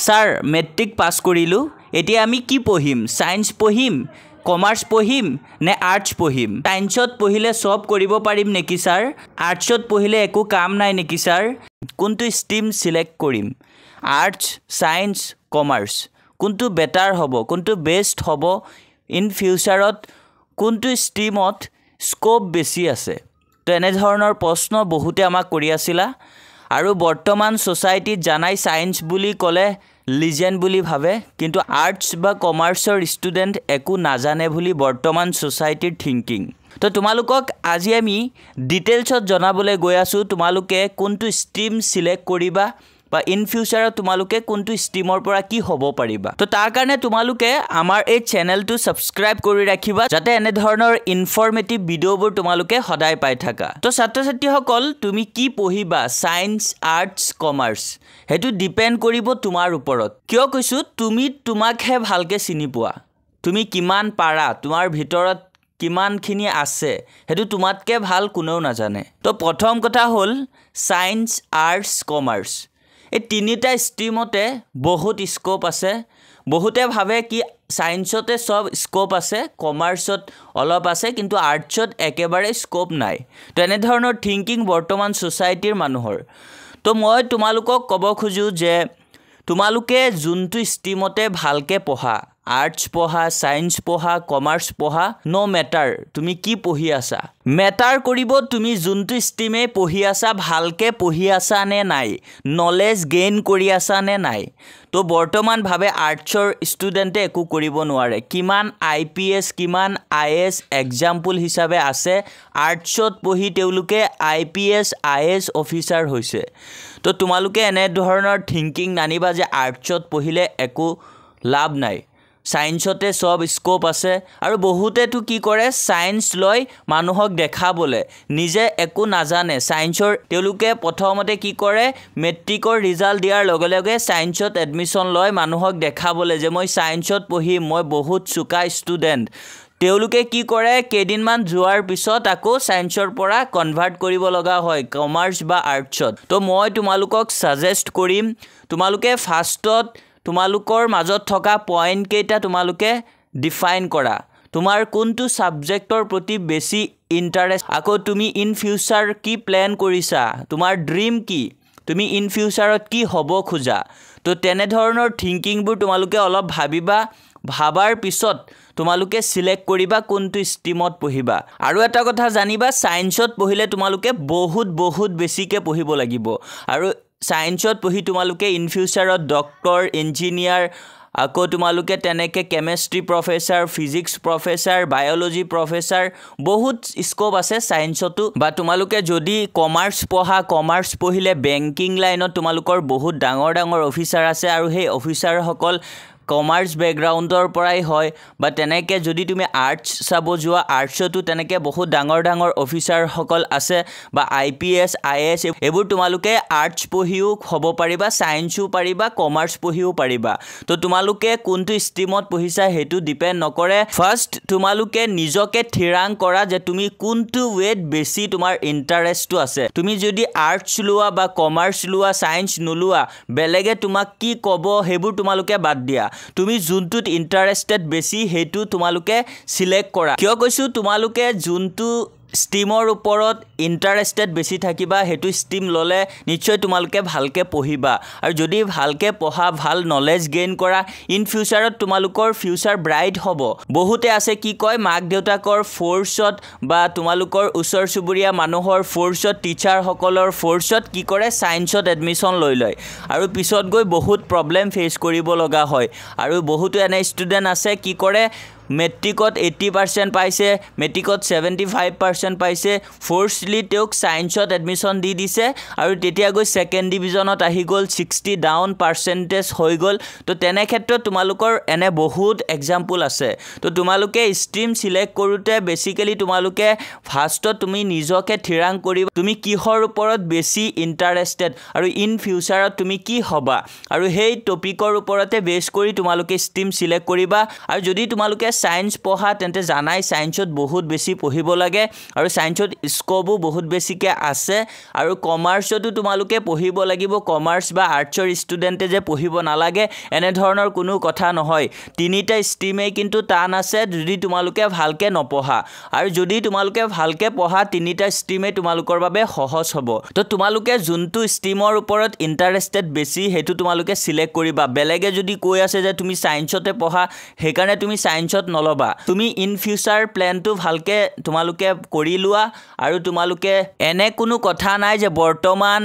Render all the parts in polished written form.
sir matric pass কৰিলোঁ এতিয়া আমি কি পঢ়িম সায়েন্স পঢ়িম কমাৰ্চ পঢ়িম নে আৰ্টছ পঢ়িম সায়েন্সত পঢ়িলে সব কৰিব পাৰিম নেকি স্যাৰ আৰ্টছত পঢ়িলে একো কাম নাই নেকি স্যাৰ কোনটো ষ্ট্ৰীম সিলেক্ট কৰিম আৰ্টছ সায়েন্স কমাৰ্চ কোনটো বেটাৰ হ'ব কোনটো বেষ্ট হ'ব ইন ফিউচাৰত কোনটো ষ্ট্ৰীমত স্কোপ বেছি আছে তো এনে ধৰণৰ প্ৰশ্ন বহুতে আমাক কৰি আছিলা আৰু বৰ্তমান সোসাইটিত জানাই সায়েন্স বুলি ক'লে লিজেন্ড বুলি ভাবে কিন্তু আৰ্টছ বা কমাৰ্চৰ ষ্টুডেন্ট একো নাজানে বুলি বৰ্তমান সোসাইটিৰ থিংকিং তো তোমালোকক আজি আমি ডিটেইলছত জনাবলৈ গৈ আছো তোমালোকে কোনটো ষ্ট্ৰীম সিলেক্ট কৰিবা বা ইন ফিউচাৰত তোমালোকে কোনটো ষ্ট্ৰীমৰ পৰা কি হ'ব পাৰিবা তো তাৰ কাৰণে তোমালোকে আমাৰ এই চেনেলটো সাবস্ক্ৰাইব কৰি ৰাখিবা যাতে এনে ধৰণৰ ইনফৰমেটিভ ভিডিওবোৰ তোমালোকে সদায় পাই থাকা তো ছাত্ৰ-ছাত্ৰীসকল তুমি কি পঢ়িবা সায়েন্স আৰ্টছ কমাৰ্চ হেতু ডিপেন্ড কৰিব তোমাৰ ওপৰত কিয় কৈছো তুমি তোমাকহে ভালকে চিনি পোৱা তুমি কিমান পাৰা তোমাৰ ভিতৰত কিমানখিনি আছে হেতু তোমাতকে ভাল কোনেও নাজানে তো প্ৰথম কথা হ'ল সায়েন্স আৰ্টছ কমাৰ্চ এই তিনিটা ষ্ট্ৰীমতে বহুত স্কোপ আছে বহুতে ভাবে কি সায়েন্সতে সব স্কোপ আছে কমাৰ্চত অলপ আছে কিন্তু আৰ্টছত একেবাৰে স্কোপ নাই তো এনে ধৰণৰ থিংকিং বৰ্তমান সোসাইটিৰ মানুহৰ তো মই তোমালোকক ক'ব খুজো যে তোমালোকে যোনটো ষ্ট্ৰীমতে ভালকে পঢ়া আৰ্টছ পঢ়া সায়েন্স পঢ়া কমাৰ্চ পঢ়া নো মেটাৰ তুমি কি পঢ়ি আছা মেটাৰ কৰিব তুমি যোনটো ষ্ট্ৰীমে পঢ়ি আছা ভালকে পঢ়ি আছা নে নাই নলেজ গেইন কৰি আছা নে নাই তো বৰ্তমান ভাবে আৰ্টছৰ ষ্টুডেন্টে একো কৰিব নোৱাৰে কিমান আইপিএস কিমান আইএস এক্সাম্পল হিচাপে আছে আৰ্টছত পঢ়ি তেওঁলোকে আইপিএস আইএস অফিচাৰ হৈছে তো তোমালোকে এনে ধৰণৰ থিংকিং নানিবা যে আৰ্টছত পঢ়িলে একো লাভ নাই সায়েন্সতে সব স্কোপ আছে আৰু বহুতেটো কি কৰে সায়েন্স লৈ মানুহক দেখাবলে নিজে একো নাজানে সায়েন্সৰ তেওঁলোকে প্ৰথমতে কি কৰে মেট্ৰিকৰ ৰিজাল্ট দিয়াৰ লগে লগে সায়েন্সত এডমিশন লৈ মানুহক দেখাবলে যে মই সায়েন্সত পঢ়ি মই বহুত চুকা ষ্টুডেন্ট তেওঁলোকে কি কৰে কেদিনমান যোৱাৰ পিছত আকৌ সায়েন্সৰ পৰা কনভাৰ্ট কৰিব লগা হয় কমাৰ্চ বা আৰ্টছত তো মই তোমালোকক সাজেষ্ট কৰিম তোমালোকে ফাৰ্ষ্টত তোমালোকৰ মাজত থকা পয়েন্ট কেইটা তোমালোকে ডিফাইন কৰা তোমাৰ কোনটো সাবজেক্টৰ প্ৰতি বেছি ইন্টাৰেষ্ট আকৌ তুমি ইন ফিউচাৰ কি প্ল্যান কৰিছা তোমাৰ ড্ৰিম কি তুমি ইন ফিউচাৰত কি হ'ব খোজা তো তেনে ধৰণৰ থিংকিংবোৰ তোমালোকে অলপ ভাবিবা ভাবাৰ পিছত তোমালোকে সিলেক্ট কৰিবা কোনটো ষ্ট্ৰীমত পঢ়িবা আৰু এটা কথা জানিবা সায়েন্সত পঢ়িলে তোমালোকে বহুত বেছিকে পঢ়িব লাগিব আৰু সায়েন্সত পঢ়ি তোমালোকে ইন ফিউচাৰত ডক্টৰ ইঞ্জিনিয়াৰ আকৌ তোমালোকে তেনেকে chemistry professor physics professor biology professor বহুত স্কোপ আছে সায়েন্সতো বা তোমালোকে যদি কমাৰ্চ পঢ়িলে বেংকিং লাইনত তোমালোকৰ বহুত ডাঙৰ অফিচাৰ আছে আৰু সেই অফিচাৰ সকল কমাৰ্চ ব্যাকগ্ৰাউণ্ডৰ পৰাই হয় বা তেনেকে যদি তুমি আৰ্টছ চাব যোৱা আৰ্টছতো তেনেকে বহুত ডাঙৰ অফিচাৰ সকল আছে বা আইপিএস আইএস এবোৰ তোমালোকে আৰ্টছ পঢ়িও হ'ব পাৰিবা সায়েন্সও পাৰিবা কমাৰ্চ পঢ়িও পাৰিবা তো তোমালোকে কোনটো ষ্ট্ৰীমত পঢ়িছা হেতু ডিপেন্ড নকৰে ফাৰ্স্ট তোমালোকে নিজকে থিৰাং কৰা যে তুমি কোনটো ৱেট বেছি তোমাৰ ইন্টাৰেষ্টটো আছে তুমি যদি আৰ্টছ লোৱা বা কমাৰ্চ লোৱা সায়েন্স নলোৱা বেলেগে তোমাক কি ক'ব হেবোৰ তোমালোকে বাদ দিয়া তুমি যোনটোত ইন্টাৰেস্টেড বেছি হেতু তোমালোকে সিলেক্ট কৰা কিয় কৈছো তোমালোকে যোনটো ষ্ট্ৰীমৰ ওপৰত ইন্টাৰেস্টেড বেছি থাকিবা হেতু ষ্ট্ৰীম ললে নিশ্চয় তোমালোকে ভালকে পঢ়িবা আৰু যদি ভালকে পঢ়া ভাল নলেজ গেইন কৰা ইন ফিউচাৰত তোমালোকৰ ফিউচাৰ ব্ৰাইট হ'ব বহুতে আছে কি কয় মাক দেউতাকৰ ফোৰ্সত বা তোমালোকৰ উচৰ সুবুৰীয়া মানুহৰ ফোৰ্সত টিচাৰ সকলৰ ফোৰ্সত কি কৰে সায়েন্সত এডমিশন লৈ লয় আৰু পিছত গৈ বহুত প্ৰবলেম ফেস কৰিব লগা হয় আৰু বহুতো এনে ষ্টুডেন্ট আছে কি কৰে মেট্ৰিকত 80% পাইছে মেট্ৰিকত 75% পাইছে ফোৰ্সলি তেওঁক সায়েন্সত এডমিশন দি দিছে আৰু তেতিয়া গৈ সেকেন্ড ডিভিজনত আহি গল 60 ডাউন পাৰ্সেন্টেজ হৈ গল তো তেনে ক্ষেত্ৰত তোমালোকৰ এনে বহুত এক্সাম্পল আছে তো তোমালোকে ষ্ট্ৰীম সিলেক্ট কৰোতে বেসিক্যালি তোমালোকে ফাৰ্স্টত তুমি নিজকে থিৰাং কৰিবা তুমি কিহৰ ওপৰত বেছি ইন্টাৰেস্টেড আৰু ইন ফিউচাৰত তুমি কি হবা আৰু সেই টপিকৰ ওপৰতে বেস কৰি তোমালোকে ষ্ট্ৰীম সিলেক্ট কৰিবা আৰু যদি তোমালোকে সায়েন্স পঢ়া তেন্তে জানাই সায়েন্সত বহুত বেছি পঢ়িব লাগে আৰু সায়েন্সত স্কোপো বহুত বেছিকৈ আছে আৰু কমাৰ্চতো তোমালোকে পঢ়িব লাগিব কমাৰ্চ বা আৰ্টছৰ ষ্টুডেণ্টে যে পঢ়িব নালাগে এনে ধৰণৰ কোনো কথা নহয় তিনিটা ষ্ট্ৰীমেই কিন্তু টান আছে যদি তোমালোকে ভালকৈ নপঢ়া আৰু যদি তোমালোকে ভালকৈ পঢ়া তিনিটা ষ্ট্ৰীমেই তোমালোকৰ বাবে সহজ হ'ব তো তোমালোকে যোনটো ষ্ট্ৰীমৰ ওপৰত ইণ্টাৰেষ্টেড বেছি সেইটো তোমালোকে সিলেক্ট কৰিবা বেলেগে যদি কৈ আছে যে তুমি সায়েন্সতে পঢ়া সেইকাৰণে তুমি সায়েন্সত নলবা তুমি ইন ফিউচাৰ প্ল্যানটো ভালকৈ তোমালোকে কৰি লোৱা আৰু তোমালোকে এনে কোনো কথা নাই যে বৰ্তমান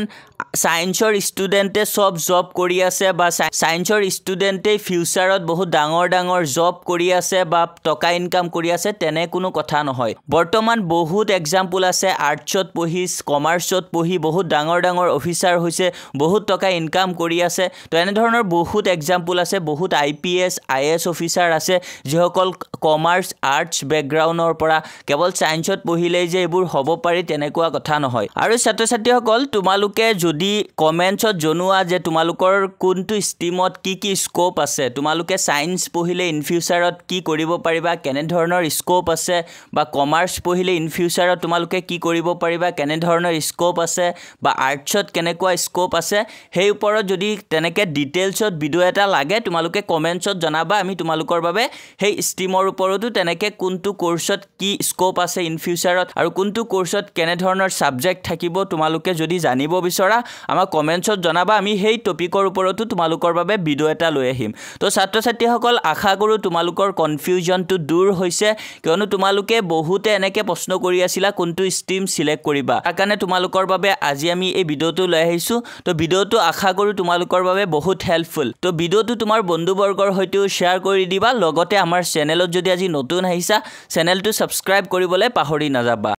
সায়েন্সৰ ষ্টুডেণ্টে সব জব কৰি আছে বা সায়েন্সৰ ষ্টুডেণ্টে ফিউচাৰত বহুত ডাঙৰ ডাঙৰ জব কৰি আছে বা টকা ইনকাম কৰি আছে তেনে কোনো কথা নহয় বৰ্তমান বহুত এক্সাম্পল আছে আৰ্টছত পঢ়ি কমাৰ্চত পঢ়ি বহুত ডাঙৰ ডাঙৰ অফিচাৰ হৈছে বহুত টকা ইনকাম কৰি আছে তো এনে ধৰণৰ বহুত এক্সাম্পল আছে বহুত IPS IAS অফিচাৰ আছে যিসকল কমাৰ্চ আৰ্টছ বেকগ্ৰাউণ্ডৰ পৰা কেৱল সায়েন্সত পঢ়িলেই যে এইবোৰ হ'ব পাৰি তেনেকুৱা কথা নহয় আৰু ছাত্ৰ ছাত্ৰীসকল তোমালোকে যদি কমেন্টছত জনোৱা যে তোমালোকৰ কোনটো ষ্ট্ৰীমত কি স্কোপ আছে তোমালোকে সায়েন্স পঢ়িলে ইন ফিউচাৰত কি কৰিব পাৰিবা কেনে ধৰণৰ স্কোপ আছে বা কমাৰ্চ পঢ়িলে ইন ফিউচাৰত তোমালোকে কি কৰিব পাৰিবা কেনে ধৰণৰ স্কোপ আছে বা আৰ্টছত কেনেকুৱা স্কোপ আছে সেই ওপৰত যদি তেনেকৈ ডিটেইলছত ভিডিও এটা লাগে তোমালোকে কমেন্টছত জনাবা আমি তোমালোকৰ বাবে সেই ষ্ট্ৰীমৰ ওপৰতো তেনেকৈ কোনটো কোৰ্সত কি স্কোপ আছে ইন ফিউচাৰত আৰু কোনটো কোৰ্সত কেনে ধৰণৰ সাবজেক্ট থাকিব তোমালোকে যদি জানিব বিচৰা আমাক কমেন্টছত জনাবা আমি সেই টপিকৰ ওপৰতো তোমালোকৰ বাবে ভিডিও এটা লৈ আহিম তো ছাত্ৰ ছাত্ৰীসকল আশা কৰোঁ তোমালোকৰ কনফিউজনটো দূৰ হৈছে কিয়নো তোমালোকে বহুতে এনেকৈ প্ৰশ্ন কৰি আছিলা কোনটো ষ্ট্ৰীম সিলেক্ট কৰিবা তাৰ কাৰণে তোমালোকৰ বাবে আজি আমি এই ভিডিওটো লৈ আহিছোঁ তো ভিডিওটো আশা কৰোঁ তোমালোকৰ বাবে বহুত হেল্পফুল তো ভিডিওটো তোমাৰ বন্ধুবৰ্গৰ সৈতেও শ্বেয়াৰ কৰি দিবা লগতে আমাৰ চেনেলত যদি আজি নতুন আহিছা চেনেলটো সাবস্ক্ৰাইব কৰিবলৈ পাহৰি নাযাবা